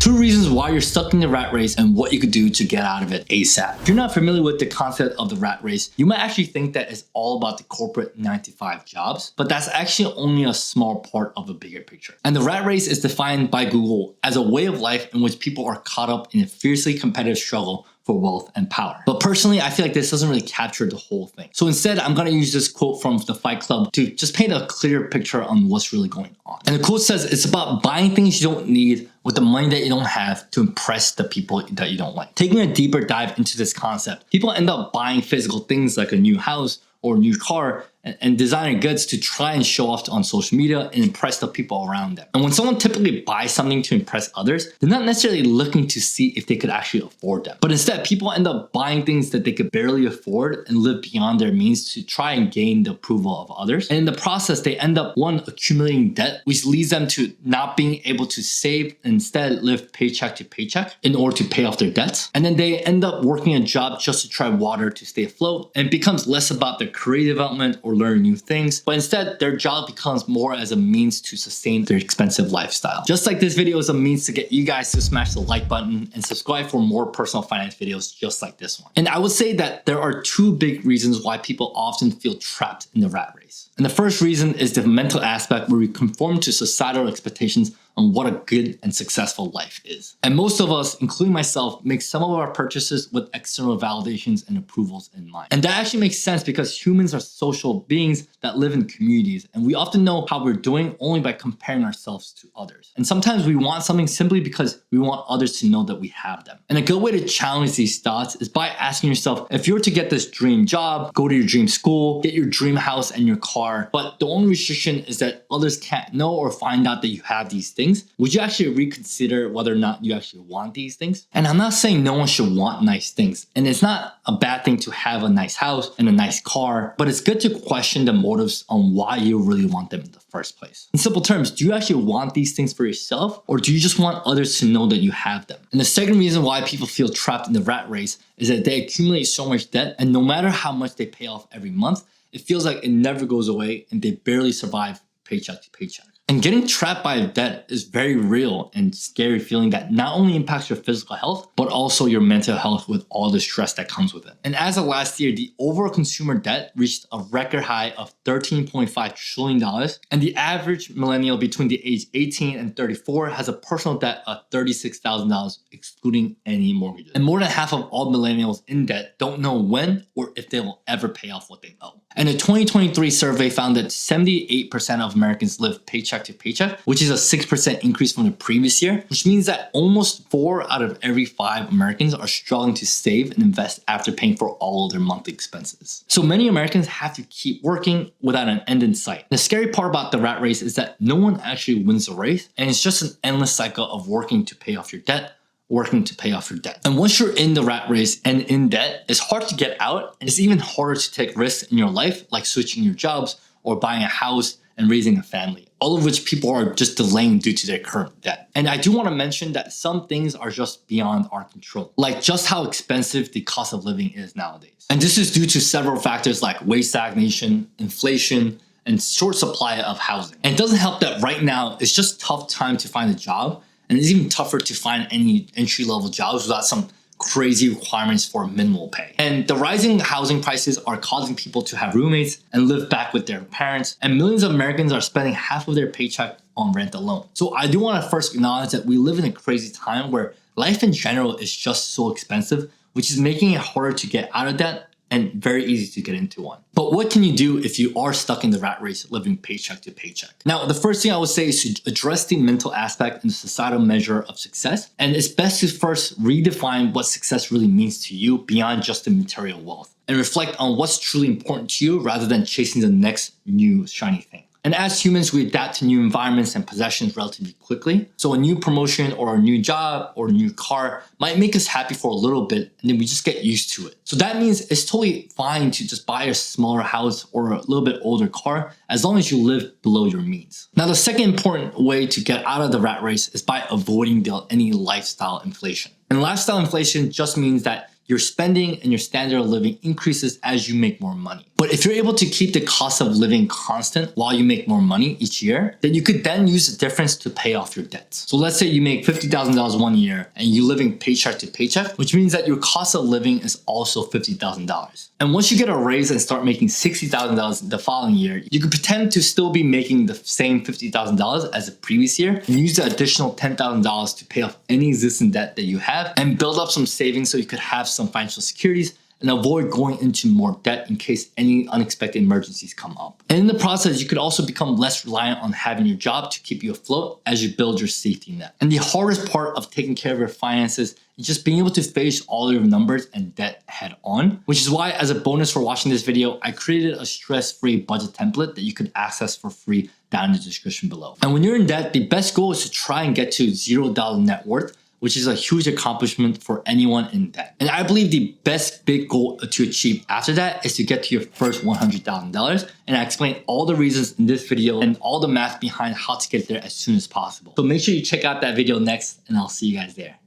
2 reasons why you're stuck in the rat race and what you could do to get out of it ASAP. If you're not familiar with the concept of the rat race, you might actually think that it's all about the corporate 9-to-5 jobs, but that's actually only a small part of a bigger picture. And the rat race is defined by Google as a way of life in which people are caught up in a fiercely competitive struggle for wealth and power. But personally, I feel like this doesn't really capture the whole thing. So instead, I'm gonna use this quote from the Fight Club to just paint a clear picture on what's really going on. And the quote says, it's about buying things you don't need with the money that you don't have to impress the people that you don't like. Taking a deeper dive into this concept, people end up buying physical things like a new house or a new car and designing goods to try and show off on social media and impress the people around them. And when someone typically buys something to impress others, they're not necessarily looking to see if they could actually afford them. But instead, people end up buying things that they could barely afford and live beyond their means to try and gain the approval of others. And in the process, they end up, one, accumulating debt, which leads them to not being able to save and instead live paycheck to paycheck in order to pay off their debts. And then they end up working a job just to try water to stay afloat, and it becomes less about their career development or learn new things, but instead their job becomes more as a means to sustain their expensive lifestyle. Just like this video is a means to get you guys to smash the like button and subscribe for more personal finance videos just like this one. And I would say that there are 2 big reasons why people often feel trapped in the rat race. And the first reason is the mental aspect, where we conform to societal expectations on what a good and successful life is. And most of us, including myself, make some of our purchases with external validations and approvals in mind. And that actually makes sense because humans are social beings that live in communities, and we often know how we're doing only by comparing ourselves to others. And sometimes we want something simply because we want others to know that we have them. And a good way to challenge these thoughts is by asking yourself, if you were to get this dream job, go to your dream school, get your dream house and your car, but the only restriction is that others can't know or find out that you have these things, would you actually reconsider whether or not you actually want these things? And I'm not saying no one should want nice things, and it's not a bad thing to have a nice house and a nice car, but it's good to question the motives on why you really want them in the first place. In simple terms, do you actually want these things for yourself, or do you just want others to know that you have them? And the second reason why people feel trapped in the rat race is that they accumulate so much debt, and no matter how much they pay off every month, it feels like it never goes away and they barely survive paycheck to paycheck. And getting trapped by debt is very real and scary feeling that not only impacts your physical health, but also your mental health with all the stress that comes with it. And as of last year, the overall consumer debt reached a record high of $13.5 trillion. And the average millennial between the age 18 and 34 has a personal debt of $36,000, excluding any mortgages. And more than half of all millennials in debt don't know when or if they will ever pay off what they owe. And a 2023 survey found that 78% of Americans live paycheck to paycheck, which is a 6% increase from the previous year, which means that almost 4 out of every 5 Americans are struggling to save and invest after paying for all of their monthly expenses. So many Americans have to keep working without an end in sight. The scary part about the rat race is that no one actually wins the race, and it's just an endless cycle of working to pay off your debt, working to pay off your debt. And once you're in the rat race and in debt, it's hard to get out, and it's even harder to take risks in your life, like switching your jobs or buying a house and raising a family, all of which people are just delaying due to their current debt. And I do want to mention that some things are just beyond our control, like just how expensive the cost of living is nowadays. And this is due to several factors like wage stagnation, inflation, and short supply of housing. And it doesn't help that right now, it's just tough time to find a job, and it's even tougher to find any entry-level jobs without some crazy requirements for minimal pay. And the rising housing prices are causing people to have roommates and live back with their parents. And millions of Americans are spending half of their paycheck on rent alone. So I do want to first acknowledge that we live in a crazy time where life in general is just so expensive, which is making it harder to get out of debt and very easy to get into one. But what can you do if you are stuck in the rat race living paycheck to paycheck? Now, the first thing I would say is to address the mental aspect and the societal measure of success. And it's best to first redefine what success really means to you beyond just the material wealth, and reflect on what's truly important to you rather than chasing the next new shiny thing. And as humans, we adapt to new environments and possessions relatively quickly. So a new promotion or a new job or a new car might make us happy for a little bit, and then we just get used to it. So that means it's totally fine to just buy a smaller house or a little bit older car as long as you live below your means. Now, the second important way to get out of the rat race is by avoiding any lifestyle inflation. And lifestyle inflation just means that your spending and your standard of living increases as you make more money. But But if you're able to keep the cost of living constant while you make more money each year, then you could then use the difference to pay off your debts. So let's say you make $50,000 one year and you're living paycheck to paycheck, which means that your cost of living is also $50,000. And once you get a raise and start making $60,000 the following year, you could pretend to still be making the same $50,000 as the previous year and use the additional $10,000 to pay off any existing debt that you have and build up some savings so you could have some financial securities and avoid going into more debt in case any unexpected emergencies come up. And in the process, you could also become less reliant on having your job to keep you afloat as you build your safety net. And the hardest part of taking care of your finances is just being able to face all your numbers and debt head on, which is why as a bonus for watching this video, I created a stress-free budget template that you could access for free down in the description below. And when you're in debt, the best goal is to try and get to $0 net worth, which is a huge accomplishment for anyone in debt. And I believe the best big goal to achieve after that is to get to your first $100,000. And I explain all the reasons in this video and all the math behind how to get there as soon as possible. So make sure you check out that video next, and I'll see you guys there.